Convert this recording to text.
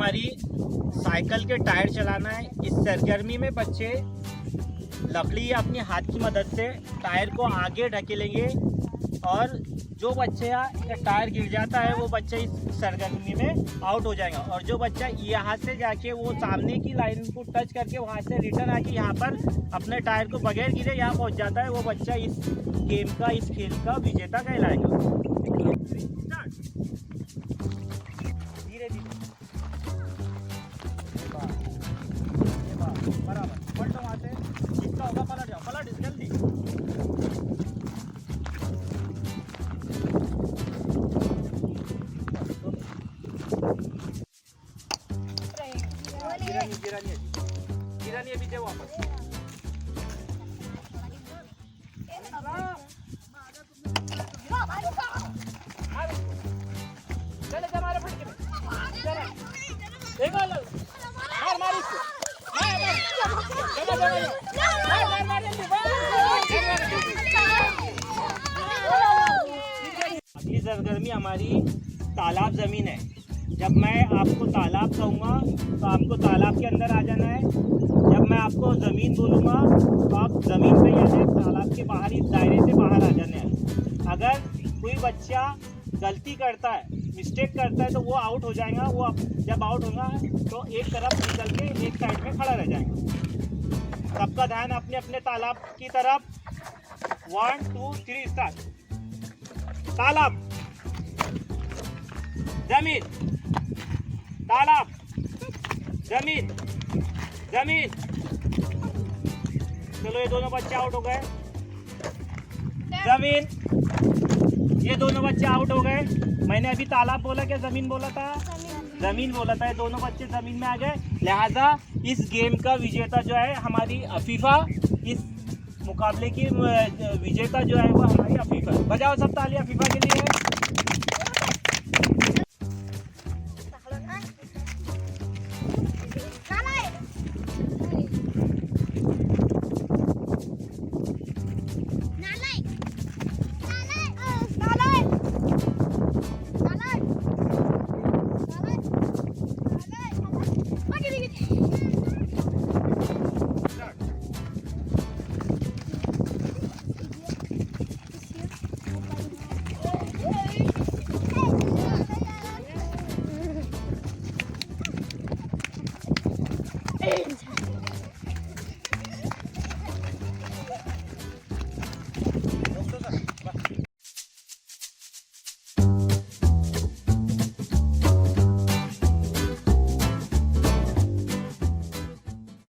हमारी साइकिल के टायर चलाना है। इस सरगर्मी में बच्चे लकड़ी या अपनी हाथ की मदद से टायर को आगे ढकेलेंगे और जो बच्चे का टायर गिर जाता है वो बच्चा इस सरगर्मी में आउट हो जाएगा। और जो बच्चा यहाँ से जाके वो सामने की लाइन को टच करके वहाँ से रिटर्न आके यहाँ पर अपने टायर को बगैर गिरे यहाँ पहुँच जाता है, वो बच्चा इस गेम का, इस खेल का विजेता कहलाएगा। धीरे धीरे बराबर पलटो, वहाँ से जितना होगा पलट जाओ, पलट जल्दी। गिरानी अभी दे वापस। चले हमारे फटके में चले देखो लो मार मार इसको अगली सरगर्मी हमारी तालाब जमीन है। जब मैं आपको तालाब कहूँगा तो आपको तालाब के अंदर आ जाना है। जब मैं आपको ज़मीन बोलूँगा तो आप ज़मीन पे यानी तालाब के बाहर, इस दायरे से बाहर आ जाना है। अगर कोई बच्चा गलती करता है, मिस्टेक करता है तो वो आउट हो जाएगा। वो जब आउट होगा तो एक तरफ निकल के एक साइड में खड़ा रह जाएगा। सबका ध्यान अपने अपने तालाब की तरफ। 1 2 3 स्टार्ट। तालाब, जमीन, तालाब, जमीन, जमीन। चलो ये दोनों बच्चे आउट हो गए। जमीन, ये दोनों बच्चे आउट हो गए। मैंने अभी तालाब बोला क्या जमीन बोला था? जमीन बोला था। ये दोनों बच्चे जमीन में आ गए। लिहाजा इस गेम का विजेता जो है हमारी अफीफा, इस मुकाबले की विजेता जो है वो हमारी अफीफा। बजाओ सब ताली अफीफा के लिए।